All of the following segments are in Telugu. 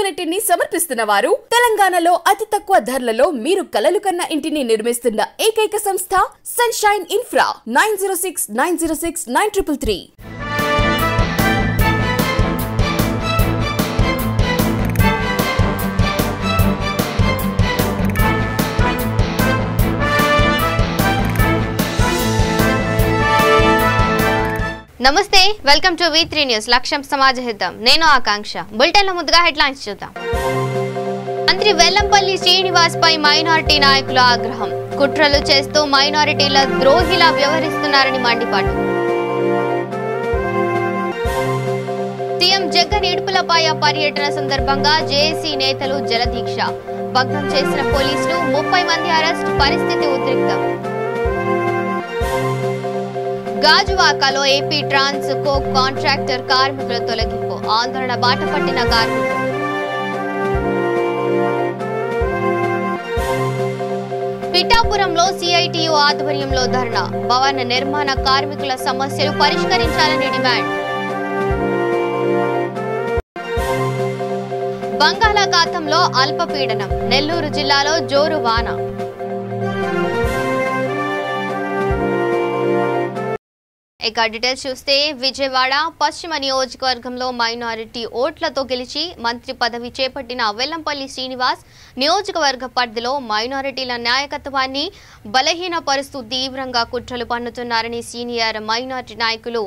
యూనిట్ ని సమర్పిస్తున్న వారు తెలంగాణలో అతి తక్కువ ధరలలో మీరు కలలు కన్న ఇంటిని నిర్మిస్తున్న ఏకైక సంస్థ సన్షైన్ ఇన్ఫ్రా 9069069333. నమస్తే, వెల్కమ్ టు V3 న్యూస్. లక్ష్యం సమాజ హితం. నేను ఆకాంక్ష. బులెటిన్లో ముందుగా హెడ్లైన్స్ చూద్దాం. మంత్రి వెల్లంపల్లి శ్రీనివాస్ పై మైనారిటీ నాయకుల ఆగ్రహం. కుట్రలు చేస్తూ మైనారిటీల ద్రోహిలా వ్యవహరిస్తున్నారని మండిపాటు. సీఎం జగన్ ఇడుపులపాయ పర్యటన సందర్భంగా జేఏసీ నేతలు జలదీక్ష. భగ్నం చేసిన పోలీసులు, 30 మంది అరెస్ట్. పరిస్థితి ఉద్రిక్తం. గాజువాకలో ఏపీ ట్రాన్స్ కో కాంట్రాక్టర్ కార్మికుల తొలగింపు. ఆందోళన బాట పట్టిన కార్మికులు. పిఠాపురంలో సిఐటియు ఆధ్వర్యంలో ధర్నా. భవన నిర్మాణ కార్మికుల సమస్యలు పరిష్కరించాలని డిమాండ్. బంగాళాఖాతంలో అల్పపీడనం. నెల్లూరు జిల్లాలో జోరు వాన. ఇక డీటెయిల్స్ చూస్తే, విజయవాడ పశ్చిమ నియోజకవర్గంలో మైనారిటీ ఓట్లతో గెలిచి మంత్రి పదవి చేపట్టిన వెల్లంపల్లి శ్రీనివాస్ నియోజకవర్గ పరిధిలో మైనారిటీల నాయకత్వాన్ని బలహీనపరుస్తూ తీవ్రంగా కుట్రలు పన్నుతున్నారని సీనియర్ మైనారిటీ నాయకులు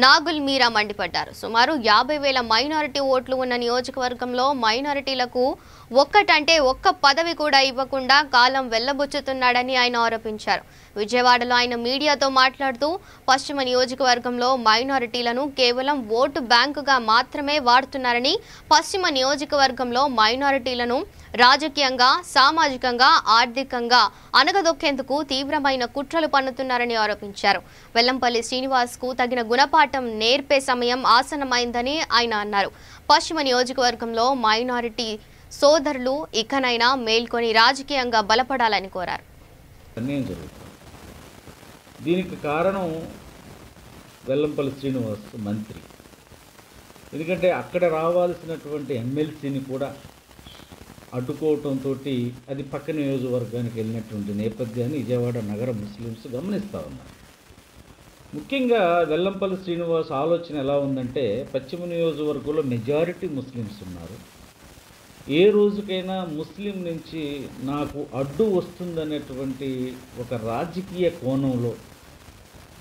నాగుల్ మీరా మండిపడ్డారు. సుమారు 50,000 మైనారిటీ ఓట్లు ఉన్న నియోజకవర్గంలో మైనారిటీలకు ఒక్కటంటే ఒక్క పదవి కూడా ఇవ్వకుండా కాలం వెళ్లబుచ్చుతున్నాడని ఆయన ఆరోపించారు. విజయవాడలో ఆయన మీడియాతో మాట్లాడుతూ, పశ్చిమ నియోజకవర్గంలో మైనారిటీలను కేవలం ఓటు బ్యాంకుగా మాత్రమే వాడుతున్నారని, పశ్చిమ నియోజకవర్గంలో మైనారిటీలను రాజకీయంగా, సామాజికంగా, ఆర్థికంగా అనగదొక్కేందుకు తీవ్రమైన కుట్రలు పన్నుతున్నారని ఆరోపించారు. వెల్లంపల్లి శ్రీనివాస్ కు తగిన గుణపాఠం నేర్పే సమయం ఆసన్నమైందని ఆయన అన్నారు. పశ్చిమ నియోజకవర్గంలో మైనారిటీ సోదరులు ఇకనైనా మేల్కొని రాజకీయంగా బలపడాలని కోరారు. దీనికి కారణం వెల్లంపల్లి శ్రీనివాస్ మంత్రి. ఎందుకంటే అక్కడ రావాల్సినటువంటి ఎమ్మెల్సీని కూడా అడ్డుకోవటంతో అది పక్క నియోజకవర్గానికి వెళ్ళినటువంటి నేపథ్యాన్ని విజయవాడ నగర ముస్లిమ్స్ గమనిస్తూ ఉన్నారు. ముఖ్యంగా వెల్లంపల్లి శ్రీనివాస్ ఆలోచన ఎలా ఉందంటే, పశ్చిమ నియోజకవర్గంలో మెజారిటీ ముస్లిమ్స్ ఉన్నారు. ఏ రోజుకైనా ముస్లిం నుంచి నాకు అడ్డు వస్తుందనేటువంటి ఒక రాజకీయ కోణంలో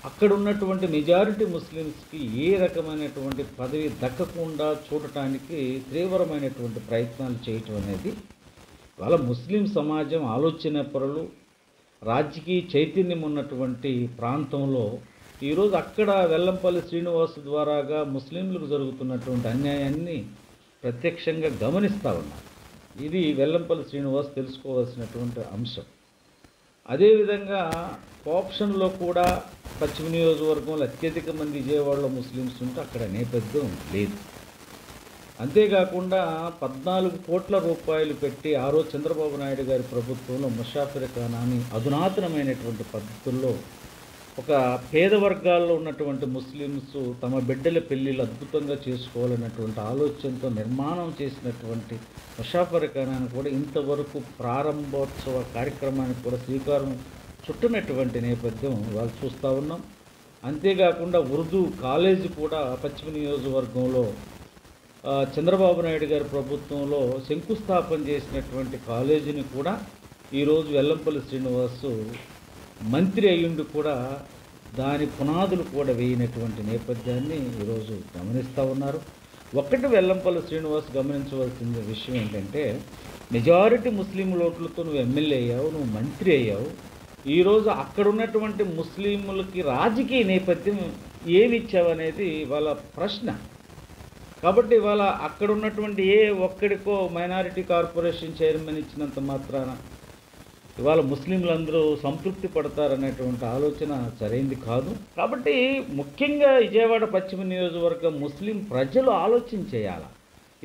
అక్కడ ఉన్నటువంటి మెజారిటీ ముస్లిమ్స్కి ఏ రకమైనటువంటి పదవి దక్కకుండా చూడటానికి తీవ్రమైనటువంటి ప్రయత్నాలు చేయటం అనేది వాళ్ళ ముస్లిం సమాజం ఆలోచన పరులు, రాజకీయ చైతన్యం ఉన్నటువంటి ప్రాంతంలో ఈరోజు అక్కడ వెల్లంపల్లి శ్రీనివాస్ ద్వారాగా ముస్లింలకు జరుగుతున్నటువంటి అన్యాయాన్ని ప్రత్యక్షంగా గమనిస్తూ ఉన్నారు. ఇది వెల్లంపల్లి శ్రీనివాస్ తెలుసుకోవాల్సినటువంటి అంశం. అదేవిధంగా కోఆప్షన్లో కూడా పశ్చిమ నియోజకవర్గంలో అత్యధిక మంది విజయవాడలో ముస్లిమ్స్ ఉంటే అక్కడ నేపథ్యం లేదు. అంతేకాకుండా 14 కోట్ల రూపాయలు పెట్టి ఆ రోజు చంద్రబాబు నాయుడు గారి ప్రభుత్వంలో ముషాఫిర్ ఖానాని అధునాతనమైనటువంటి పద్ధతుల్లో ఒక పేద వర్గాల్లో ఉన్నటువంటి ముస్లిమ్స్ తమ బిడ్డల పెళ్ళిళ్ళు అద్భుతంగా చేసుకోవాలన్నటువంటి ఆలోచనతో నిర్మాణం చేసినటువంటి ముషాఫిర్ ఖానాన్ని కూడా ఇంతవరకు ప్రారంభోత్సవ కార్యక్రమానికి కూడా శ్రీకారం చుట్టినటువంటి నేపథ్యం వాళ్ళు చూస్తూ ఉన్నాం. అంతేకాకుండా ఉర్దూ కాలేజీ కూడా పశ్చిమ నియోజకవర్గంలో చంద్రబాబు నాయుడు గారి ప్రభుత్వంలో శంకుస్థాపన చేసినటువంటి కాలేజీని కూడా ఈరోజు వెల్లంపల్లి శ్రీనివాసు మంత్రి అయ్యుండి కూడా దాని పునాదులు కూడా వేయనటువంటి నేపథ్యాన్ని ఈరోజు గమనిస్తూ ఉన్నారు. ఒక్కటి వెల్లంపల్లి శ్రీనివాస్ గమనించవలసిన విషయం ఏంటంటే, మెజారిటీ ముస్లిం ఓట్లతో నువ్వు ఎమ్మెల్యే అయ్యావు, నువ్వు మంత్రి అయ్యావు. ఈరోజు అక్కడ ఉన్నటువంటి ముస్లింలకి రాజకీయ నేపథ్యం ఏమి ఇచ్చావు అనేది వాళ్ళ ప్రశ్న. కాబట్టి వాళ్ళ అక్కడ ఉన్నటువంటి ఏ ఒక్కడికో మైనారిటీ కార్పొరేషన్ చైర్మన్ ఇచ్చినంత మాత్రాన ఇవాళ ముస్లింలందరూ సంతృప్తి పడతారనేటువంటి ఆలోచన సరైంది కాదు. కాబట్టి ముఖ్యంగా విజయవాడ పశ్చిమ నియోజకవర్గం ముస్లిం ప్రజలు ఆలోచన చేయాలి.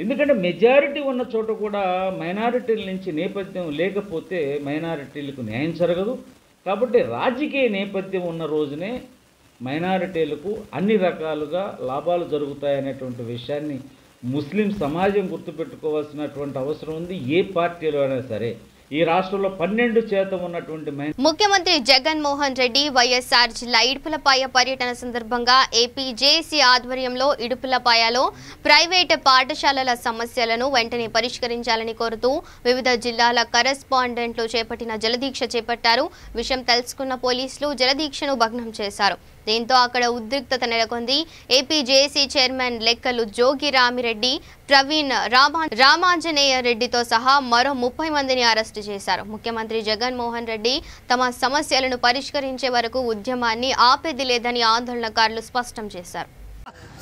ఎందుకంటే మెజారిటీ ఉన్న చోట కూడా మైనారిటీల నుంచి నేపథ్యం లేకపోతే మైనారిటీలకు న్యాయం జరగదు. కాబట్టి రాజకీయ నేపథ్యం ఉన్న రోజునే మైనారిటీలకు అన్ని రకాలుగా లాభాలు జరుగుతాయనేటువంటి విషయాన్ని ముస్లిం సమాజం గుర్తుపెట్టుకోవాల్సినటువంటి అవసరం ఉంది. ఏ పార్టీలో అయినా సరే ఈ రాష్ట్రంలో 12% ఉన్నటువంటి ముఖ్యమంత్రి జగన్మోహన్ రెడ్డి వైఎస్ఆర్ జిల్లా ఇడుపులపాయ పర్యటన సందర్భంగా ఏపీ జేఏసీ ఆధ్వర్యంలో ఇడుపులపాయలో ప్రైవేటు పాఠశాలల సమస్యలను వెంటనే పరిష్కరించాలని కోరుతూ వివిధ జిల్లాల కరెస్పాండెంట్లు చేపట్టిన జలదీక్ష చేపట్టారు. విషయం తెలుసుకున్న పోలీసులు జలదీక్షను భగ్నం చేశారు. దీంతో అక్కడ ఉద్రిక్తత నెలకొంది. ఏపీ జేఏసీ చైర్మన్ లెక్కలు జోగి రామిరెడ్డి, ప్రవీణ్ రామాంజనేయ రెడ్డితో సహా మరో 30 మందిని అరెస్టు చేశారు. ముఖ్యమంత్రి జగన్మోహన్ రెడ్డి తమ సమస్యలను పరిష్కరించే వరకు ఉద్యమాన్ని ఆపేది లేదని ఆందోళనకారులు స్పష్టం చేశారు.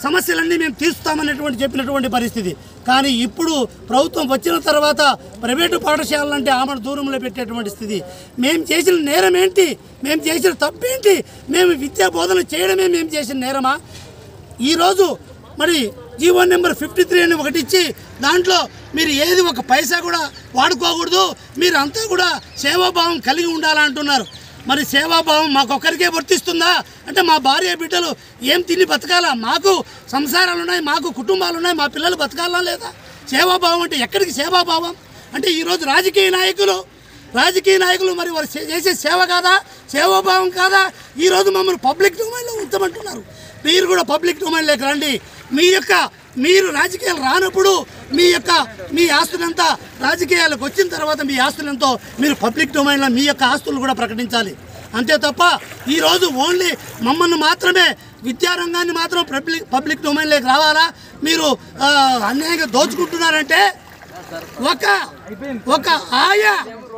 సమస్యలన్నీ మేము తీరుస్తామనేటువంటి చెప్పినటువంటి పరిస్థితి. కానీ ఇప్పుడు ప్రభుత్వం వచ్చిన తర్వాత ప్రైవేటు పాఠశాలలంటే ఆమెను దూరంలో పెట్టేటువంటి స్థితి. మేము చేసిన నేరం ఏంటి? మేము చేసిన తప్పేంటి? మేము విద్యా బోధన చేయడమే మేము చేసిన నేరమా? ఈరోజు మరి జీవో నెంబర్ 53 అని ఒకటి ఇచ్చి దాంట్లో మీరు ఏది ఒక పైసా కూడా వాడుకోకూడదు, మీరు అంతా కూడా సేవాభావం కలిగి ఉండాలంటున్నారు. మరి సేవాభావం మాకొక్కరికే వర్తిస్తుందా? అంటే మా భార్య బిడ్డలు ఏం తిని బతకాలా? మాకు సంసారాలు ఉన్నాయి, మాకు కుటుంబాలు ఉన్నాయి, మా పిల్లలు బతకాలా లేదా? సేవాభావం అంటే ఎక్కడికి సేవాభావం? అంటే ఈరోజు రాజకీయ నాయకులు మరి వారు చేసే సేవ కాదా? సేవాభావం కాదా? ఈరోజు మమ్మల్ని పబ్లిక్ డొమైన్లో ఉంచమంటున్నారు. మీరు కూడా పబ్లిక్ డొమైన్లోకి రండి. మీరు రాజకీయాలు రానప్పుడు మీ ఆస్తులంతా రాజకీయాలకు వచ్చిన తర్వాత మీ ఆస్తులంతో మీరు పబ్లిక్ డొమైన్లో మీ యొక్క ఆస్తులు కూడా ప్రకటించాలి. అంతే తప్ప ఈరోజు ఓన్లీ మమ్మల్ని మాత్రమే విద్యారంగాన్ని మాత్రం పబ్లిక్ డొమైన్లోకి రావాలా? మీరు అన్యాయంగా దోచుకుంటున్నారంటే ఒక ఆయా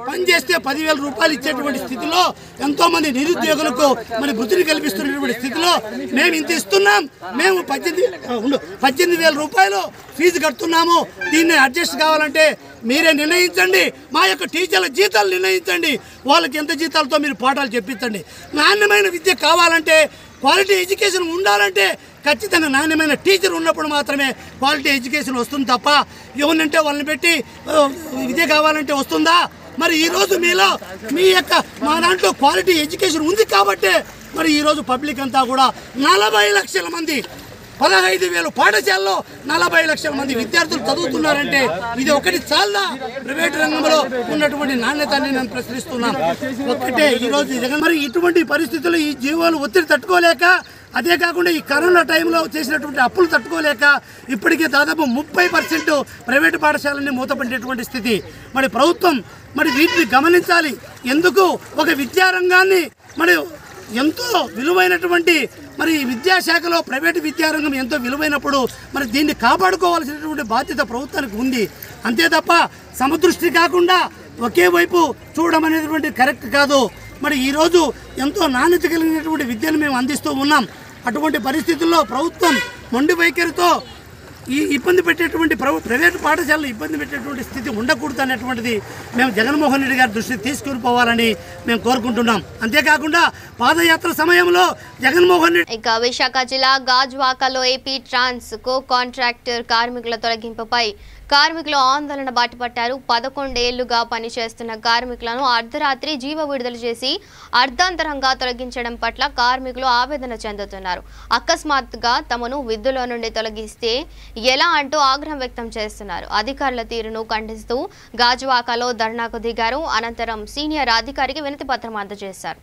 పని చేస్తే 10,000 రూపాయలు ఇచ్చేటువంటి స్థితిలో ఎంతోమంది నిరుద్యోగులకు మరి వృత్తిని కల్పిస్తున్నటువంటి స్థితిలో మేము ఇంత ఇస్తున్నాం. మేము 18,000 రూపాయలు ఫీజు కడుతున్నాము. దీన్ని అడ్జస్ట్ కావాలంటే మీరే నిర్ణయించండి. మా యొక్క టీచర్ల జీతాలు నిర్ణయించండి. వాళ్ళకి ఎంత జీతాలతో మీరు పాఠాలు చెప్పించండి. నాణ్యమైన విద్య కావాలంటే, క్వాలిటీ ఎడ్యుకేషన్ ఉండాలంటే ఖచ్చితంగా నాణ్యమైన టీచర్ ఉన్నప్పుడు మాత్రమే క్వాలిటీ ఎడ్యుకేషన్ వస్తుంది తప్ప ఎవరినంటే వాళ్ళని పెట్టి విద్య కావాలంటే వస్తుందా? మరి ఈరోజు మా దాంట్లో క్వాలిటీ ఎడ్యుకేషన్ ఉంది కాబట్టే మరి ఈరోజు పబ్లిక్ అంతా కూడా 40 లక్షల మంది 15,000 పాఠశాలలో 40 లక్షల మంది విద్యార్థులు చదువుతున్నారంటే ఇది ఒకటి చాలా ప్రైవేట్ రంగంలో ఉన్నటువంటి నాణ్యతని నేను ప్రశ్నిస్తున్నాను. ఒక్కటే ఈరోజు జగన్ మరి ఇటువంటి పరిస్థితుల్లో ఈ జీవోలు ఒత్తిడి తట్టుకోలేక, అదే కాకుండా ఈ కరోనా టైంలో చేసినటువంటి అప్పులు తట్టుకోలేక ఇప్పటికే దాదాపు 30% ప్రైవేటు పాఠశాలని మూతపడేటువంటి స్థితి. మరి ప్రభుత్వం మరి వీటిని గమనించాలి. ఎందుకు ఒక విద్యారంగాన్ని మరి ఎంతో విలువైనటువంటి మరి విద్యాశాఖలో ప్రైవేటు విద్యారంగం ఎంతో విలువైనప్పుడు మరి దీన్ని కాపాడుకోవాల్సినటువంటి బాధ్యత ప్రభుత్వానికి ఉంది. అంతే తప్ప సమదృష్టి కాకుండా ఒకే వైపు చూడడం అనేటువంటి కరెక్ట్ కాదు. మరి ఈరోజు ఎంతో నాణ్యత కలిగినటువంటి విద్యను మేము అందిస్తూ ఉన్నాం. అటువంటి పరిస్థితుల్లో ప్రభుత్వం మొండి వైఖరితో ఈ ఇబ్బంది పెట్టేటువంటి ప్రైవేటు పాఠశాలలు ఇబ్బంది పెట్టేటువంటి స్థితి ఉండకూడదు అనేటువంటిది మేము జగన్మోహన్ రెడ్డి గారి దృష్టికి తీసుకుని పోవాలని మేము కోరుకుంటున్నాం. అంతేకాకుండా పాదయాత్ర సమయంలో జగన్మోహన్ రెడ్డి ఇక విశాఖ జిల్లా గాజువాకలో ఏపీ ట్రాన్స్ కో కాంట్రాక్టర్ కార్మికుల తొలగింపుపై కార్మికులు ఆందోళన బాటపట్టారు. 11 ఏళ్లుగా పనిచేస్తున్న కార్మికులను అర్ధరాత్రి జీవ విడుదల చేసి అర్ధాంతరంగా తొలగించడం పట్ల కార్మికులు ఆవేదన చెందుతున్నారు. అకస్మాత్తుగా తమను విధుల్లో నుండి తొలగిస్తే ఎలా అంటూ ఆగ్రహం వ్యక్తం చేస్తున్నారు. అధికారుల తీరును ఖండిస్తూ గాజువాకలో ధర్నాకు దిగారు. అనంతరం సీనియర్ అధికారికి వినతి పత్రం అందజేశారు.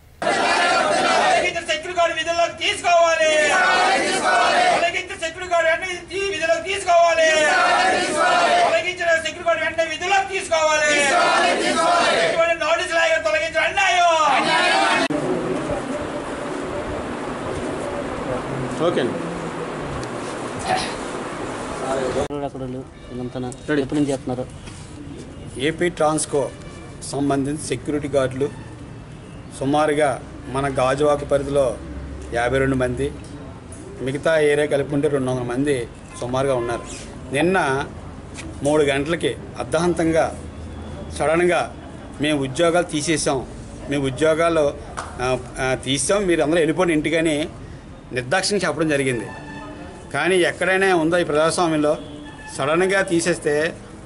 ఏపీ ట్రాన్స్కో సంబంధించి సెక్యూరిటీ గార్డులు సుమారుగా మన గాజువాక పరిధిలో 52 మంది, మిగతా ఏరియా కలుపుకుంటే 200 మంది సుమారుగా ఉన్నారు. నిన్న 3 గంటలకి అర్ధాంతంగా సడన్గా మేము ఉద్యోగాలు తీసేసాం, మీరు అందరూ వెళ్ళిపోయిన ఇంటికని నిర్దాక్షిణ్యంగా చెప్పడం జరిగింది. కానీ ఎక్కడైనా ఉందో ఈ ప్రజాస్వామ్యంలో సడన్గా తీసేస్తే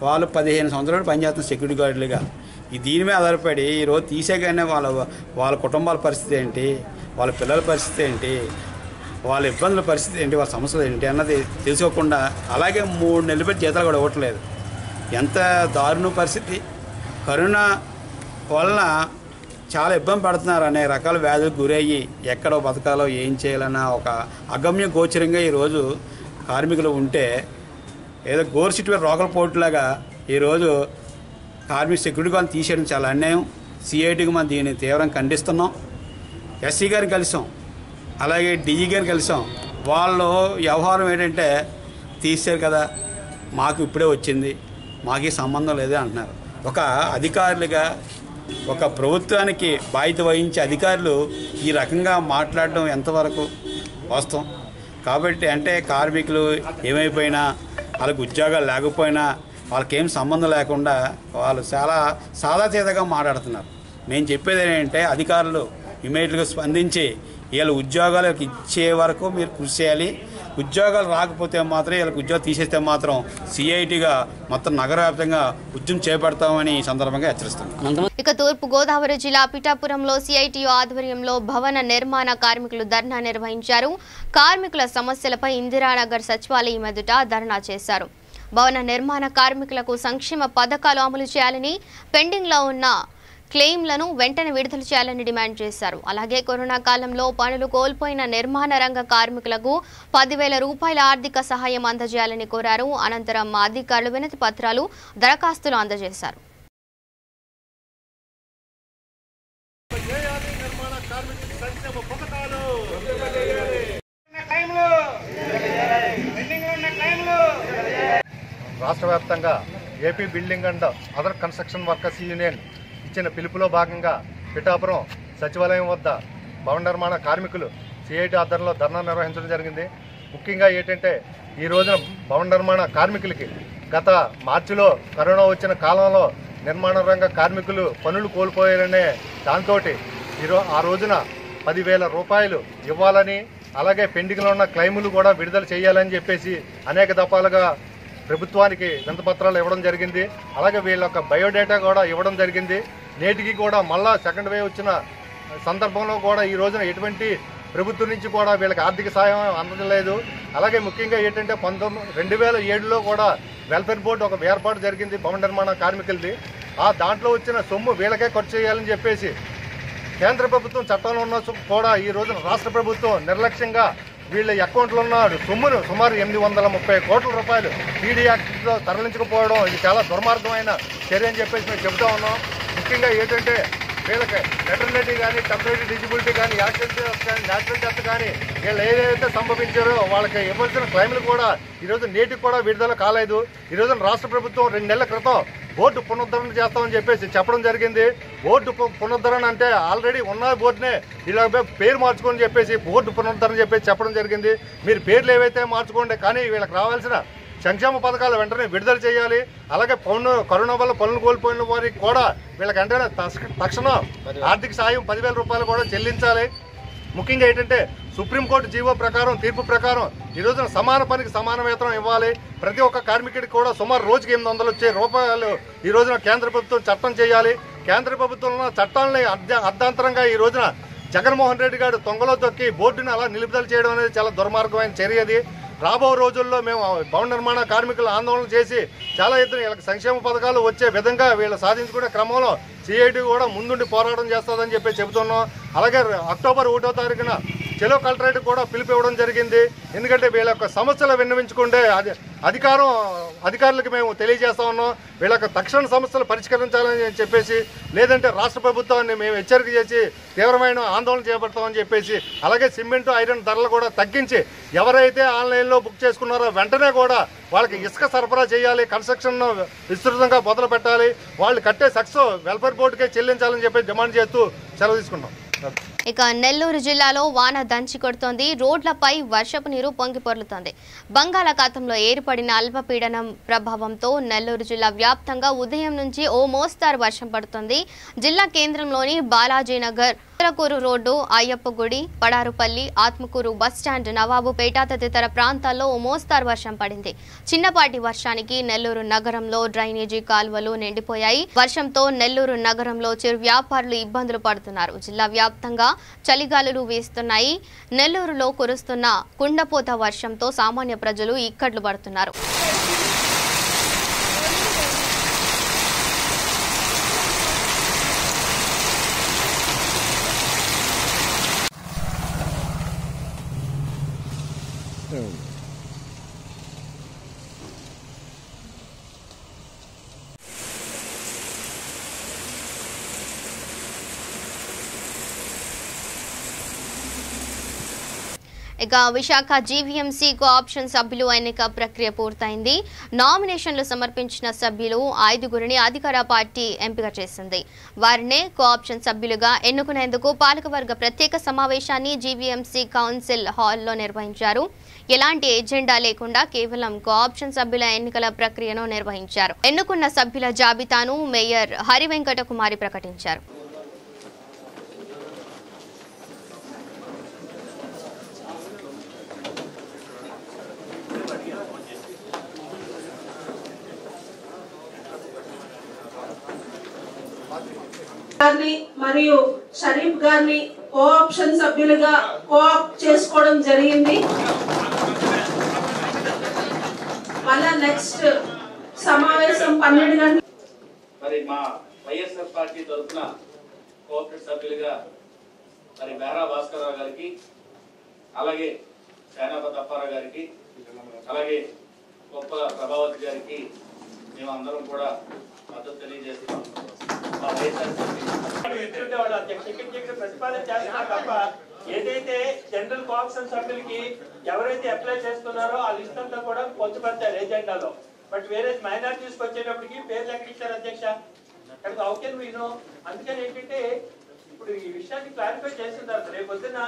వాళ్ళు 15 సంవత్సరాలు పనిచేస్తున్న సెక్యూరిటీ గార్డులుగా దీని మీద ఆధారపడి ఈరోజు తీసేగానే వాళ్ళ కుటుంబాల పరిస్థితి ఏంటి, వాళ్ళ పిల్లల పరిస్థితి ఏంటి, వాళ్ళ ఇబ్బందుల పరిస్థితి ఏంటి, వాళ్ళ సమస్యలు ఏంటి అన్నది తెలుసుకోకుండా అలాగే 3 నెలలు పెట్టి జీతాలు కూడా ఇవ్వట్లేదు. ఎంత దారుణ పరిస్థితి. కరోనా వలన చాలా ఇబ్బంది పడుతున్నారు. అనేక రకాల వ్యాధులకు గురయ్యి ఎక్కడో బతకాలో ఏం చేయాలన్న ఒక అగమ్య గోచరంగా ఈరోజు కార్మికులు ఉంటే ఏదో గోరుచిట్టు రోగల పోటులాగా ఈరోజు కార్మిక సెక్యూరిటీ గార్డ్ని తీసేయడం చాలా అన్యాయం. సిఐటికి మనం దీన్ని తీవ్రంగా ఖండిస్తున్నాం. ఎస్సీ గారిని కలిసాం, అలాగే డిఈ గారిని కలిసాం. వాళ్ళు వ్యవహారం ఏంటంటే తీసారు కదా, మాకు ఇప్పుడే వచ్చింది, మాకు సంబంధం లేదే అంటున్నారు. ఒక అధికారులుగా ఒక ప్రభుత్వానికి బాధ్యత వహించే అధికారులు ఈ రకంగా మాట్లాడడం ఎంతవరకు వాస్తవం? కాబట్టి అంటే కార్మికులు ఏమైపోయినా, వాళ్ళకి ఉద్యోగాలు లేకపోయినా, వాళ్ళకేం సంబంధం లేకుండా వాళ్ళు చాలా సాదాతీతగా మాట్లాడుతున్నారు. మేము చెప్పేది ఏంటంటే అధికారులు ఇమీడియట్గా స్పందించి వీళ్ళ ఉద్యోగాలకు ఇచ్చే వరకు మీరు కృషి చేయాలి. ఉద్యోగాలు రాకపోతే మాత్రం వీళ్ళకి ఉద్యోగాలు తీసేస్తే మాత్రం సిఐటిగా మొత్తం నగర వ్యాప్తంగా ఉద్యమం చేపడతామని ఈ సందర్భంగా హెచ్చరిస్తున్నాం. ఇక తూర్పు గోదావరి జిల్లా పిఠాపురంలో సిఐటియు ఆధ్వర్యంలో భవన నిర్మాణ కార్మికులు ధర్నా నిర్వహించారు. కార్మికుల సమస్యలపై ఇందిరానగర్ సచివాలయం ఎదుట ధర్నా చేశారు. భవన నిర్మాణ కార్మికులకు సంక్షేమ పథకాలు అమలు చేయాలని, పెండింగ్లో ఉన్న క్లెయిమ్లను వెంటనే విడుదల చేయాలని డిమాండ్ చేశారు. అలాగే కరోనా కాలంలో పనులు కోల్పోయిన నిర్మాణ రంగ కార్మికులకు 10,000 రూపాయల ఆర్థిక సహాయం అందజేయాలని కోరారు. అనంతరం అధికారులు వినతి పత్రాలు, దరఖాస్తులు అందజేశారు. రాష్ట్ర వ్యాప్తంగా AP building and other construction workers union ఇచ్చిన పిలుపులో భాగంగా పిఠాపురం సచివాలయం వద్ద భవన నిర్మాణ కార్మికులు సిఐటి ఆధ్వర్యంలో ధర్నా నిర్వహించడం జరిగింది. ముఖ్యంగా ఏంటంటే ఈ రోజున భవన నిర్మాణ కార్మికులకి గత మార్చిలో కరోనా వచ్చిన కాలంలో నిర్మాణ రంగ కార్మికులు పనులు కోల్పోయారనే దాంతో ఆ రోజున 10,000 రూపాయలు ఇవ్వాలని, అలాగే పెండింగ్లో ఉన్న క్లెయిములు కూడా విడుదల చేయాలని చెప్పేసి అనేక దఫాలుగా ప్రభుత్వానికి వినతిపత్రాలు ఇవ్వడం జరిగింది. అలాగే వీళ్ళ యొక్క బయోడేటా కూడా ఇవ్వడం జరిగింది. నేటికి కూడా మళ్ళా సెకండ్ వేవ్ వచ్చిన సందర్భంలో కూడా ఈ రోజున ఎటువంటి ప్రభుత్వం నుంచి కూడా వీళ్ళకి ఆర్థిక సాయం అందలేదు. అలాగే ముఖ్యంగా ఏంటంటే 2007లో కూడా వెల్ఫేర్ బోర్డు ఒక ఏర్పాటు జరిగింది భవన నిర్మాణ కార్మికులది. దాంట్లో వచ్చిన సొమ్ము వీళ్ళకే ఖర్చు చేయాలని చెప్పేసి కేంద్ర ప్రభుత్వం చట్టంలో ఉన్న కూడా ఈ రోజున రాష్ట్ర ప్రభుత్వం నిర్లక్ష్యంగా వీళ్ళ అకౌంట్లో ఉన్న సొమ్మును సుమారు 830 కోట్ల రూపాయలు టీడీ యాక్ట్లో తరలించకపోవడం ఇది చాలా దుర్మార్గమైన చర్య అని చెప్పేసి మేము చెబుతా ఉన్నాం. ముఖ్యంగా ఏంటంటే వీళ్ళకి మెటర్నిటీ కానీ, టెంపరరీ డిజిబిలిటీ కానీ, యాక్సిడెంట్ కానీ, న్యాచురల్ డెత్ కానీ వీళ్ళు ఏదైతే సంభవించారో వాళ్ళకి ఇవ్వాల్సిన క్లెయిమ్లు కూడా ఈరోజు నేటికి కూడా విడుదల కాలేదు. ఈ రోజున రాష్ట్ర ప్రభుత్వం 2 నెలల క్రితం బోర్డు పునరుద్ధరణ చేస్తామని చెప్పేసి చెప్పడం జరిగింది. బోర్డు పునరుద్ధరణ అంటే ఆల్రెడీ ఉన్న బోర్డునే ఇలా పేరు మార్చుకొని చెప్పేసి బోర్డు పునరుద్ధరణ చెప్పేసి చెప్పడం జరిగింది. మీరు పేర్లు ఏవైతే మార్చుకోండి, కానీ వీళ్ళకి రావాల్సిన సంక్షేమ పథకాలు వెంటనే విడుదల చేయాలి. అలాగే కరోనా వల్ల పనులు కోల్పోయిన వారికి కూడా వీళ్ళకి వెంటనే తక్షణం ఆర్థిక సాయం 10,000 రూపాయలు కూడా చెల్లించాలి. ముఖ్యంగా ఏంటంటే సుప్రీంకోర్టు జీవో ప్రకారం, తీర్పు ప్రకారం ఈ రోజున సమాన పనికి సమాన వేతనం ఇవ్వాలి. ప్రతి ఒక్క కార్మికుడికి కూడా సుమారు రోజుకి 800 రూపాయలు ఈ రోజున కేంద్ర ప్రభుత్వం చట్టం చేయాలి. కేంద్ర ప్రభుత్వంలో చట్టాలని అర్ధాంతరంగా ఈ రోజున జగన్మోహన్ రెడ్డి గారు తొంగలో తొక్కి బోర్డుని అలా నిలుపుదల చేయడం అనేది చాలా దుర్మార్గమైన చర్య. అది రాబో రోజుల్లో మేము భవన నిర్మాణ కార్మికులు ఆందోళన చేసి చాలా ఎత్తున వీళ్ళకి సంక్షేమ పథకాలు వచ్చే విధంగా వీళ్ళు సాధించుకునే క్రమంలో సిఐటి కూడా ముందుండి పోరాటం చేస్తుందని చెప్పి చెబుతున్నాం. అలాగే అక్టోబర్ 1వ తారీఖున చెలో కలెక్టరేట్ కూడా పిలుపు ఇవ్వడం జరిగింది. ఎందుకంటే వీళ్ళ యొక్క సమస్యలు విన్నవించుకుంటే అధికారులకు మేము తెలియజేస్తా ఉన్నాం. వీళ్ళ యొక్క తక్షణ సమస్యలు పరిష్కరించాలని చెప్పేసి, లేదంటే రాష్ట్ర ప్రభుత్వాన్ని మేము హెచ్చరిక చేసి తీవ్రమైన ఆందోళన చేపడతామని చెప్పేసి, అలాగే సిమెంటు, ఐరన్ ధరలు కూడా తగ్గించి ఎవరైతే ఆన్లైన్లో బుక్ చేసుకున్నారో వెంటనే కూడా వాళ్ళకి ఇసుక సరఫరా చేయాలి, కన్స్ట్రక్షన్ విస్తృతంగా మొదలు పెట్టాలి, వాళ్ళు కట్టే సక్స్ వెల్ఫేర్ బోర్డుకే చెల్లించాలని చెప్పి డిమాండ్ చేస్తూ సెలవు తీసుకున్నాం. ఇక నెల్లూరు జిల్లాలో వాన దంచి కొడుతోంది. రోడ్లపై వర్షపు నీరు పొంగి పొర్లుతోంది. బంగాళాఖాతంలో ఏర్పడిన అల్పపీడనం ప్రభావంతో నెల్లూరు జిల్లా వ్యాప్తంగా ఉదయం నుంచి ఓ మోస్తారు వర్షం పడుతోంది. జిల్లా కేంద్రంలోని బాలాజీనగర్ ఉత్తరకూరు రోడ్డు, అయ్యప్ప గుడి, పడారుపల్లి, ఆత్మకూరు బస్టాండ్, నవాబుపేట తదితర ప్రాంతాల్లో ఓ మోస్తారు వర్షం పడింది. చిన్నపాటి వర్షానికి నెల్లూరు నగరంలో డ్రైనేజీ కాలువలు నిండిపోయాయి. వర్షంతో నెల్లూరు నగరంలో చిరు వ్యాపారులు ఇబ్బందులు పడుతున్నారు. జిల్లా వ్యాప్తంగా చలిగాలులు వీస్తున్నాయి. నెల్లూరులో కురుస్తున్న కుండపోత వర్షంతో సామాన్య ప్రజలు ఇక్కట్లు పడుతున్నారు. ఇక విశాఖ జీవీఎంసీ కోఆప్షన్ సభ్యులు ఎన్నిక ప్రక్రియ పూర్తయింది. నామినేషన్లు సమర్పించిన సభ్యులు 5గురిని అధికార పార్టీ ఎంపిక చేసింది. వారినే కోఆప్షన్ సభ్యులుగా ఎన్నుకునేందుకు పాలకవర్గ ప్రత్యేక సమావేశాన్ని జీవీఎంసీ కౌన్సిల్ హాల్లో నిర్వహించారు. ఎలాంటి ఎజెండా లేకుండా కేవలం కోఆప్షన్ సభ్యుల ఎన్నికల ప్రక్రియను నిర్వహించారు. ఎన్నుకున్న సభ్యుల జాబితాను మేయర్ హరివెంకట కుమారి ప్రకటించారు. మరియు షరీఫ్ గారిని కోఆప్షన్ సభ్యులుగా కోఆప్ చేసుకోవడం జరిగింది. మళ్ళా నెక్స్ట్ సమావేశం 12 గంటలకు. మరి మా వైఎస్ఆర్ పార్టీ తరఫున కోఆపరేటివ్ సభ్యులుగా మరి బెహరా భాస్కరరావు గారికి, అలాగే సేనాపతి అప్పారావు గారికి, అలాగే గొప్ప ప్రభావతి గారికి మేమందరం కూడా మద్దతు తెలియజేస్తున్నాం. ప్రతిపాదన చేస్తున్నారు తప్ప ఏదైతే జనరల్ కోఆప్షన్ సభ్యులకి ఎవరైతే అప్లై చేస్తున్నారో ఆ లిస్ట్ అంతా కూడా పొందుపడతారు ఎజెండాలో. బట్ వేరే మైనారిటీస్కి వచ్చేటప్పటికి పేర్లు ఎక్కడ ఇచ్చారు అధ్యక్ష? How can we know? అందుకని ఏంటంటే ఇప్పుడు ఈ విషయాన్ని క్లారిఫై చేస్తున్నారు. రేపు పొద్దున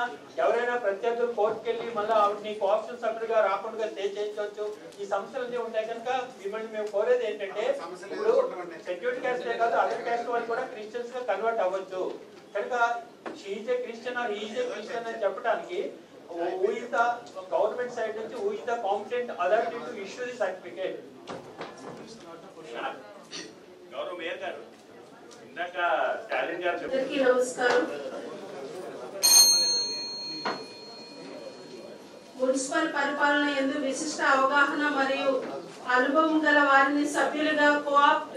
ఎవరైనా ప్రత్యర్థులు కోర్టుకు వెళ్ళి మళ్ళీ ఆవిడని కోఆప్షన్ సభ్యులుగా రాకుండా స్టే చేయించవచ్చు. ఈ సమస్యలన్నీ ఉంటాయి కనుక మిమ్మల్ని మేము కోరేది ఏంటంటే ఇప్పుడు షెడ్యూల్డ్ క్యాస్ట్ కాదు అదర్ క్యాస్ట్ వాళ్ళు కూడా క్రిస్టియన్స్ గా కన్వర్ట్ అవ్వచ్చు కనుక she is a Christian or he is a Christian అని చెప్పడానికి who is the government side నుంచి who is the competent authority to issue the certificate? గౌరవ మేయర్ గారు ఇందాక స్టాలిన్ గారు అందరికీ నమస్కారం. మున్సిపల్ పరిపాలన యందు విశిష్ట అవగాహన మరియు అనుభవం గల వారిని సభ్యులుగా కోఆప్ట్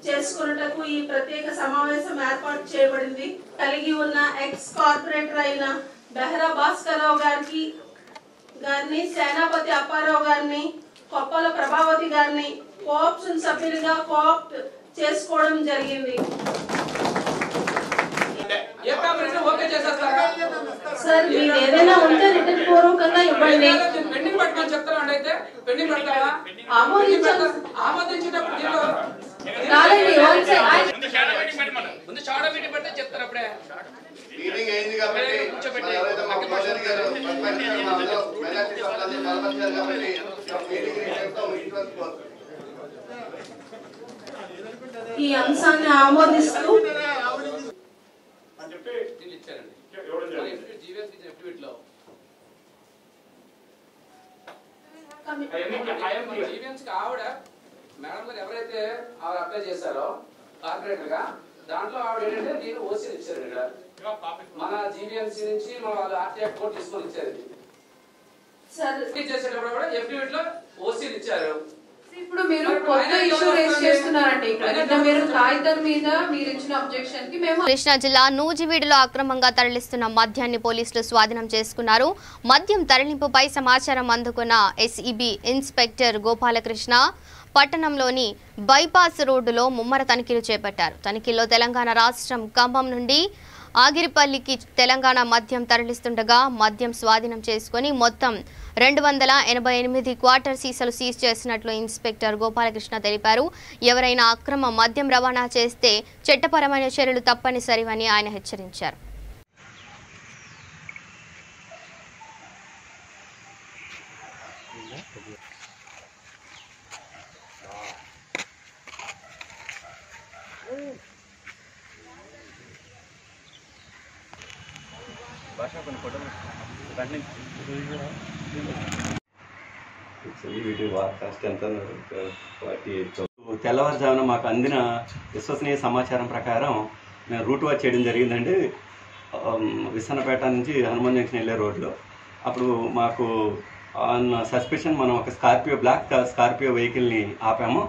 చేసుకున్నటకు ఈ ప్రత్యేక సమావేశం ఏర్పాటు చేయబడింది. కలిగి ఉన్న ఎక్స్ కార్పొరేటర్ అయిన బెహరా భాస్కరరావు గారిని, సేనాపతి అప్పారావు గారిని, కొప్పల ప్రభావతి గారిని కోఆప్షన్ సభ్యులుగా కోఆప్ట్ చేసుకోవడం జరిగింది. సార్ మీరు ఏదైనా ఉంటే రిటర్న్ పూర్వకంగా ఇవ్వండి. ఈ అంశాన్ని ఆమోదిస్తూ ఆవిడ మేడం గారు ఎవరైతే ఆవిడ అప్లై చేశారో కార్పొరేటర్ గా దాంట్లో ఆవిడ ఏంటంటే దీన్ని ఓసీలు ఇచ్చారు. ఇక్కడ మన జీవీఎంసీ నుంచి మన వాళ్ళు ఆర్టీఐ కోడ్ తీసుకొని ఇచ్చారు. చేసేటప్పుడు కూడా ఎఫ్డివిట్ లో ఓసీలు ఇచ్చారు. ఇప్పుడు మీరు కొత్త ఇష్యూ రేస్ చేస్తున్నారండి. ఇక్కడ మీరు కాగితం మీద మీరు ఇచ్చిన అబ్జెక్షన్ కి మేము కృష్ణా జిల్లా నూజివీడులో అక్రమంగా తరలిస్తున్న మద్యాన్ని పోలీసులు స్వాధీనం చేసుకున్నారు. మద్యం తరలింపుపై సమాచారం అందుకున్న ఎస్ఈబి ఇన్స్పెక్టర్ గోపాలకృష్ణ పట్టణంలోని బైపాస్ రోడ్డులో ముమ్మర తనిఖీలు చేపట్టారు. తనిఖీల్లో తెలంగాణ రాష్ట్రం ఖమ్మం నుండి ఆగిరిపల్లికి తెలంగాణ మద్యం తరలిస్తుండగా మద్యం స్వాధీనం చేసుకుని మొత్తం 288 క్వార్టర్ సీసాలు సీజ్ చేసినట్లు ఇన్స్పెక్టర్ గోపాలకృష్ణ తెలిపారు. ఎవరైనా అక్రమ మద్యం రవాణా చేస్తే చట్టపరమైన చర్యలు తప్పనిసరివని ఆయన హెచ్చరించారు. తెల్లవారుజామున మాకు అందిన విశ్వసనీయ సమాచారం ప్రకారం మేము రూట్ వాచ్ చేయడం జరిగిందండి. విసన్నపేట నుంచి హనుమాన్ జంక్షన్ వెళ్ళే రోడ్లో. అప్పుడు మాకు ఆన్ సస్పెషన్ మనం ఒక బ్లాక్ స్కార్పియో వెహికల్ని ఆపాము.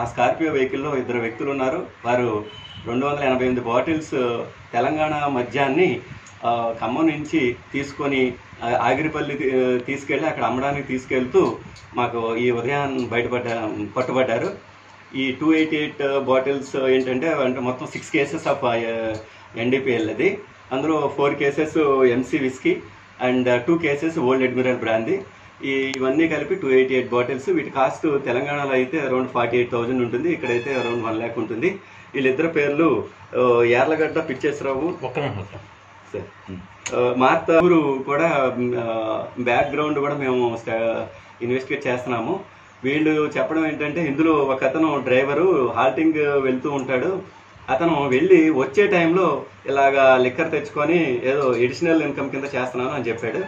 ఆ స్కార్పియో వెహికల్లో 2 వ్యక్తులు ఉన్నారు. వారు 288 బాటిల్స్ తెలంగాణ మద్యాన్ని ఖమ్మం నుంచి తీసుకొని ఆగిరిపల్లి తీసుకెళ్ళి అక్కడ అమ్మడానికి తీసుకెళ్తూ మాకు ఈ ఉదయం పట్టుబడ్డారు. ఈ 288 బాటిల్స్ ఏంటంటే మొత్తం 6 కేసెస్ ఆఫ్ ఎన్డీపీఎల్. అది అందులో 4 cases MC whisky and 2 cases old admiral brandy. ఇవన్నీ కలిపి 288 బాటిల్స్. వీటి కాస్ట్ తెలంగాణలో అయితే అరౌండ్ 48,000 ఉంటుంది, ఇక్కడైతే అరౌండ్ 1 lakh ఉంటుంది. వీళ్ళిద్దరు పేర్లు యార్లగడ్డ పిచ్చేశ్వరరావు, మార్తారు కూడా బ్యాక్గ్రౌండ్ కూడా మేము ఇన్వెస్టిగేట్ చేస్తున్నాము. వీళ్ళు చెప్పడం ఏంటంటే ఇందులో ఒక అతను డ్రైవరు హాల్టింగ్ వెళ్తూ ఉంటాడు. అతను వెళ్ళి వచ్చే టైంలో ఇలాగా లిక్కర్ తెచ్చుకొని ఏదో ఎడిషనల్ ఇన్కమ్ కింద చేస్తున్నాను అని చెప్పాడు.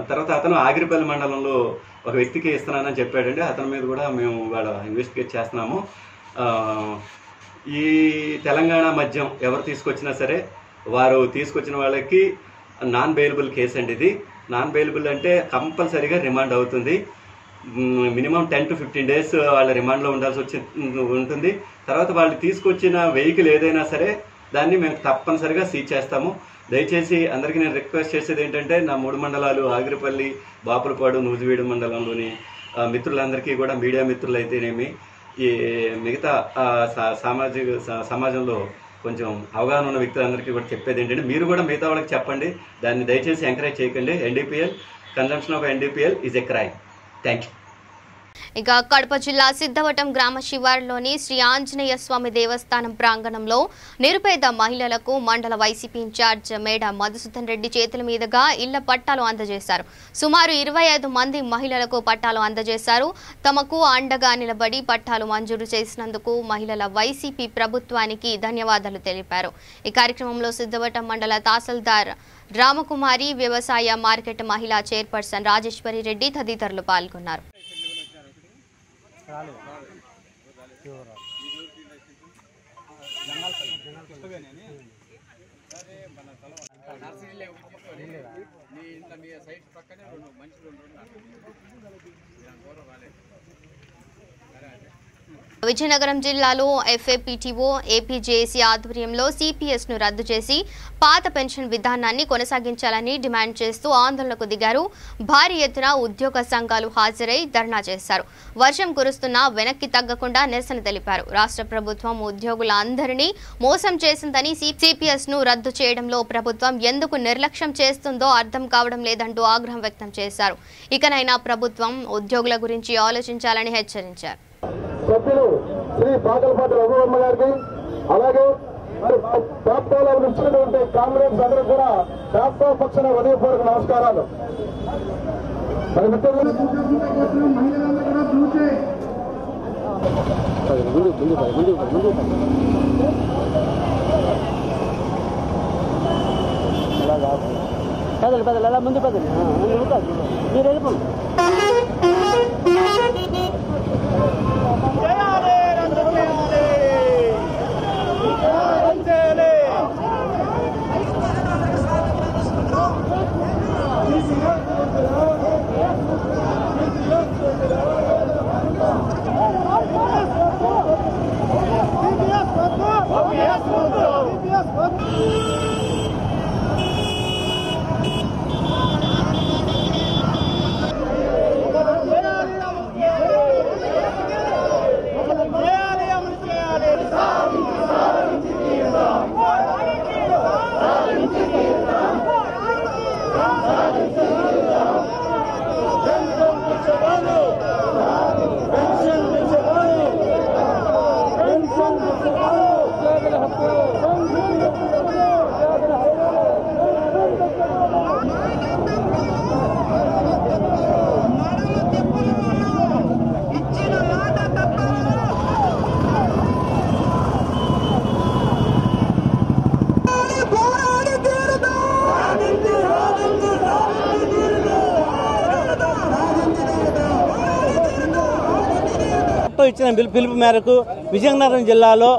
తర్వాత అతను ఆగిరిపల్లి మండలంలో ఒక వ్యక్తికి ఇస్తున్నానని చెప్పాడండి. అతని మీద కూడా మేము ఇవాళ ఇన్వెస్టిగేట్ చేస్తున్నాము. ఈ తెలంగాణ మద్యం ఎవరు తీసుకొచ్చినా సరే వారు తీసుకొచ్చిన వాళ్ళకి నాన్ బెయిలబుల్ కేసు అండి. ఇది నాన్ బెయిలబుల్ అంటే కంపల్సరీగా రిమాండ్ అవుతుంది. మినిమం 10 to 15 days వాళ్ళ రిమాండ్లో ఉండాల్సి ఉంటుంది. తర్వాత వాళ్ళు తీసుకొచ్చిన వెహికల్ ఏదైనా సరే దాన్ని మేము తప్పనిసరిగా సీజ్ చేస్తాము. దయచేసి అందరికీ నేను రిక్వెస్ట్ చేసేది ఏంటంటే నా 3 మండలాలు ఆగిరిపల్లి, బాపులపాడు, నూజివీడు మండలంలోని మిత్రులందరికీ కూడా, మీడియా మిత్రులు అయితేనేమి, ఈ మిగతా సమాజంలో కొంచెం అవగాహన ఉన్న వ్యక్తులందరికీ కూడా చెప్పేది ఏంటంటే మీరు కూడా మిగతా వాళ్ళకి చెప్పండి. దాన్ని దయచేసి ఎంకరేజ్ చేయకండి. NDPL, consumption of NDPL is a crime. Thank you. ఇక కడప జిల్లా సిద్ధవటం గ్రామ శివారులోని శ్రీ ఆంజనేయ స్వామి దేవస్థానం ప్రాంగణంలో నిరుపేద మహిళలకు మండల వైసీపీ ఇన్ఛార్జ్ మేడ మధుసూదన్ రెడ్డి చేతుల మీదుగా ఇళ్ల పట్టాలు అందజేశారు. సుమారు 25 మంది మహిళలకు పట్టాలు అందజేశారు. తమకు అండగా నిలబడి పట్టాలు మంజూరు చేసినందుకు మహిళల వైసీపీ ప్రభుత్వానికి ధన్యవాదాలు తెలిపారు. ఈ కార్యక్రమంలో సిద్ధవటం మండల తహసీల్దార్ రామకుమారి, వ్యవసాయ మార్కెట్ మహిళా చైర్పర్సన్ రాజేశ్వరి రెడ్డి తదితరులు పాల్గొన్నారు. విజయనగరం జిల్లాలో ఎఫ్ఏపీటీఓ ఏపీజేఏసీ ఆధ్వర్యంలో సిపిఎస్ ను రద్దు చేసి పాత పెన్షన్ విధానాన్ని కొనసాగించాలని డిమాండ్ చేస్తూ ఆందోళనకు దిగారు. భారీ ఎత్తున ఉద్యోగ సంఘాలు హాజరై ధర్నా చేశారు. వర్షం కురుస్తున్నా వెనక్కి తగ్గకుండా నిరసన తెలిపారు. రాష్ట్ర ప్రభుత్వం ఉద్యోగులందరినీ మోసం చేసిందని, సిపిఎస్ ను రద్దు చేయడంలో ప్రభుత్వం ఎందుకు నిర్లక్ష్యం చేస్తుందో అర్థం కావడం లేదంటూ ఆగ్రహం వ్యక్తం చేశారు. ఇకనైనా ప్రభుత్వం ఉద్యోగుల గురించి ఆలోచించాలని హెచ్చరించారు. సభ్యులు శ్రీ పాకలపాటి రఘువర్మ గారికి, అలాగే డాక్టర్లో ఇచ్చినటువంటి కాంగ్రెస్ అందరూ కూడా డాక్టర్ పక్షాన హృదయపూర్వక నమస్కారాలు. మరి మిత్రులు పెద్దలు ముందు పెద్దలు మీరు వెళ్ళిపోండి. ఇచ్చిన పిలుపు మేరకు విజయనగరం జిల్లాలో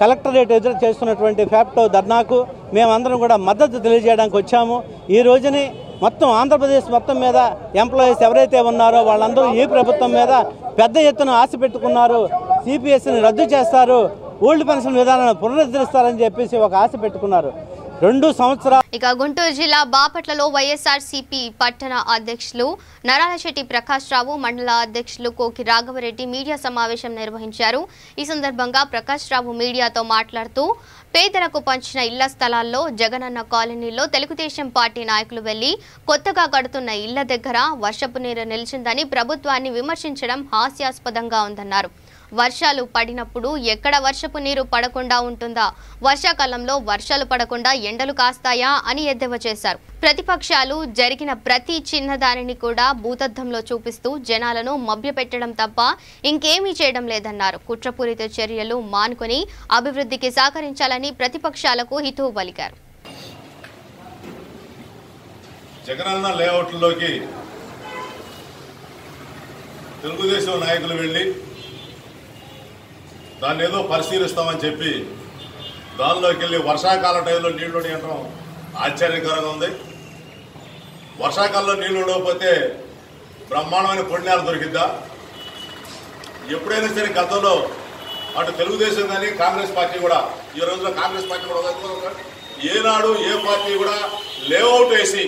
కలెక్టరేట్ ఎదురు చేస్తున్నటువంటి ఫ్యాప్టో ధర్నాకు మేమందరం కూడా మద్దతు తెలియజేయడానికి వచ్చాము. ఈ రోజుని మొత్తం ఆంధ్రప్రదేశ్ మొత్తం మీద ఎంప్లాయీస్ ఎవరైతే ఉన్నారో వాళ్ళందరూ ఈ ప్రభుత్వం మీద పెద్ద ఎత్తున ఆశ పెట్టుకున్నారు. సిపిఎస్ని రద్దు చేస్తారు, ఓల్డ్ పెన్షన్ విధానాన్ని పునరుద్ధరిస్తారని చెప్పేసి ఒక ఆశ పెట్టుకున్నారు. 2 సంవత్సరాలు. ఇక గుంటూరు జిల్లా బాపట్లలో వైఎస్ఆర్సీపీ పట్టణ అధ్యక్షులు నరాలశెట్టి ప్రకాష్ రావు, మండల అధ్యక్షులు కోకి రాఘవరెడ్డి మీడియా సమావేశం నిర్వహించారు. ఈ సందర్భంగా ప్రకాష్ రావు మీడియాతో మాట్లాడుతూ పేదలకు పంచిన ఇళ్ల స్థలాల్లో జగనన్న కాలనీలో తెలుగుదేశం పార్టీ నాయకులు వెళ్లి కొత్తగా కడుతున్న ఇళ్ల దగ్గర వర్షపు నీరు నిలిచిందని ప్రభుత్వాన్ని విమర్శించడం హాస్యాస్పదంగా ఉందన్నారు. వర్షాలు పడినప్పుడు ఎక్కడ వర్షపు నీరు పడకుండా ఉంటుందా? వర్షాకాలంలో వర్షాలు పడకుండా ఎండలు కాస్తాయా అని ఎద్దేవా చేశారు. ప్రతిపక్షాలు జరిగిన ప్రతి చిన్నదానిని కూడా భూతద్దంలో చూపిస్తూ జనాలను మభ్యపెట్టడం తప్ప ఇంకేమీ చేయడం లేదన్నారు. కుట్రపూరిత చర్యలు మానుకొని అభివృద్ధికి సహకరించాలని ప్రతిపక్షాలకు హితవు పలికారు. జగనన్న లేఅవుట్లోకి తెలుగుదేశం నాయకులు వెళ్ళి దాన్ని ఏదో పరిశీలిస్తామని చెప్పి దానిలోకి వెళ్ళి వర్షాకాలం టైంలో నీళ్లు ఉండటం ఆశ్చర్యకరంగా ఉంది. వర్షాకాలంలో నీళ్లు ఉండకపోతే బ్రహ్మాండమైన పుణ్యాలు దొరికిద్దా? ఎప్పుడైనా సరే గతంలో అటు తెలుగుదేశం కానీ కాంగ్రెస్ పార్టీ కూడా, ఈ రోజున కాంగ్రెస్ పార్టీ కూడా ఏనాడు ఏ పార్టీ కూడా లేఅవుట్ వేసి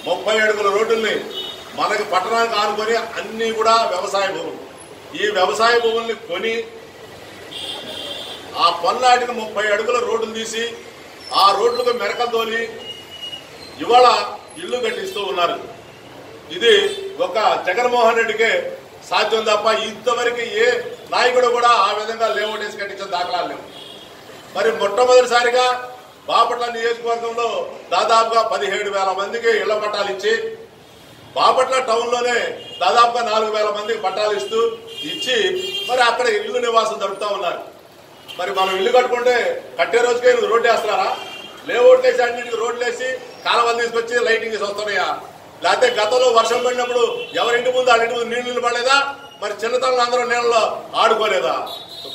30 అడుగుల రోడ్డుల్ని మనకి పట్టణానికి ఆనుకొని అన్నీ కూడా వ్యవసాయ భూములు, ఈ వ్యవసాయ భూముల్ని కొని ఆ పన్నాటికి 30 అడుగుల రోడ్డులు తీసి ఆ రోడ్లకు మెరకలు తోలి ఇవాళ ఇల్లు కట్టిస్తూ ఉన్నారు. ఇది ఒక జగన్మోహన్ రెడ్డికే సాధ్యం తప్ప ఇంతవరకు ఏ నాయకుడు కూడా ఆ విధంగా లేఅవుట్ వేసి కట్టించిన దాఖలాలు లేవు. మరి మొట్టమొదటిసారిగా బాపట్ల నియోజకవర్గంలో దాదాపుగా 17,000 మందికి ఇళ్ల పట్టాలు ఇచ్చి బాపట్ల టౌన్లోనే దాదాపుగా 4,000 మందికి పట్టాలు ఇచ్చి మరి అక్కడ ఇల్లు నివాసం జరుపుతా ఉన్నారు. మరి మనం ఇల్లు కట్టుకుంటే కట్టే రోజుకే రోడ్డు వేస్తున్నారా? లేఅవుట్ వేసి అన్నింటికి రోడ్లు వేసి కాలువలు తీసుకొచ్చి లైటింగ్ వేసి వస్తున్నాయా? లేకపోతే గతంలో వర్షం పడినప్పుడు ఎవరింటి ముందు వాళ్ళ ఇంటి ముందు నీళ్లు పడలేదా? మరి చిన్నతనంలో అందరూ నీళ్ళలో ఆడుకోలేదా?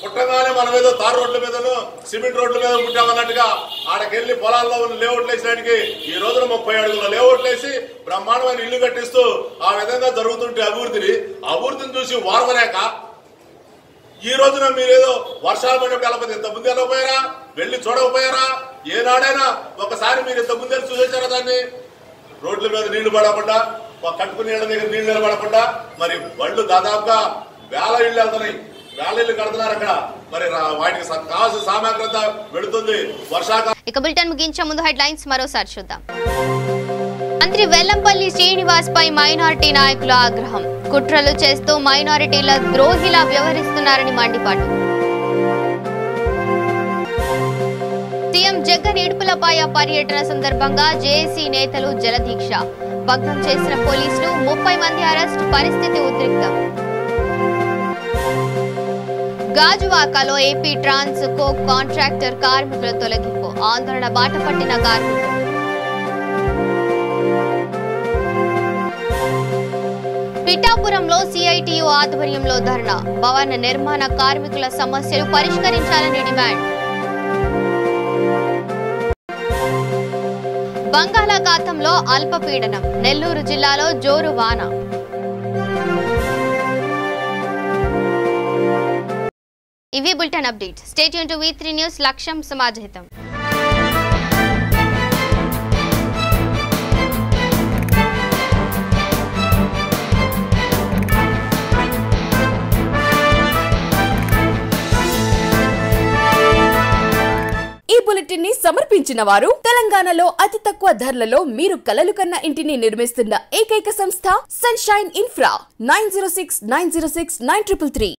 పుట్టగానే మనం ఏదో తారు రోడ్ల మీదను సిమెంట్ రోడ్ల మీద పుట్టామన్నట్టుగా ఆడకెళ్లి పొలాల్లో ఉన్న లేఅవుట్లు వేసినాటికి ఈ రోజున 30 అడుగుల లేఅవుట్లు వేసి బ్రహ్మాండమైన ఇల్లు కట్టిస్తూ ఆ విధంగా జరుగుతుంటే అభివృద్ధిని చూసి వారవలేక ఈ రోజున మీరేదో వర్షాలు పడినప్పుడు వెళ్ళకపోతే ఇంత ముందు వెళ్ళకపోయారా? వెళ్ళి చూడకపోయారా? ఏనాడైనా ఒకసారి మీరు ఇంత ముందే చూసేసారా? దాన్ని రోడ్ల మీద నీళ్లు పడకుండా, కట్టుకుని నీళ్ళ దగ్గర నీళ్లు నిలబడకుండా మరి బళ్ళు దాదాపుగా 1000 ఇళ్ళు వెళ్తున్నాయి, 1000 ఇళ్ళు కడుతున్నారు అక్కడ. మరి వాటికి కావాల్సిన సామగ్రత వెళుతుంది వర్షాకాలం. ఇక బులెటిన్ ముగించే ముందు హెడ్లైన్స్ మరోసారి చూద్దాం. మంత్రి వెల్లంపల్లి శ్రీనివాస్ పై మైనారిటీ నాయకుల ఆగ్రహం. కుట్రలు చేస్తూ మైనారిటీల ద్రోహిలా వ్యవహరిస్తున్నారని మండిపాటు. సీఎం జగన్ ఇడుపులపాయ పర్యటన సందర్భంగా జేఏసీ నేతలు జలదీక్ష. భగ్నం చేసిన పోలీసులు, 30 మంది అరెస్ట్, పరిస్థితి ఉద్రిక్తం. గాజువాకలో ఏపీ ట్రాన్స్ కో కాంట్రాక్టర్ కార్మికుల తొలగింపు. ఆందోళన బాట పట్టిన కార్మికులు. పిఠాపురంలో సిఐటియు ఆధ్వర్యంలో ధర్నా. భవన నిర్మాణ కార్మికుల సమస్యలు పరిష్కరించాలని డిమాండ్. బంగాళాఖాతంలో అల్పపీడనం. నెల్లూరు జిల్లాలో జోరు వాన. ఇవి bulletin updates. Stay tune to V3 news. లక్ష్యం సమాజహితం. ఈ బులెటిన్ ని సమర్పించిన వారు తెలంగాణలో అతి తక్కువ ధరలలో మీరు కలలు కన్న ఇంటిని నిర్మిస్తున్న ఏకైక సంస్థ సన్షైన్ ఇన్ఫ్రా. 9069069333.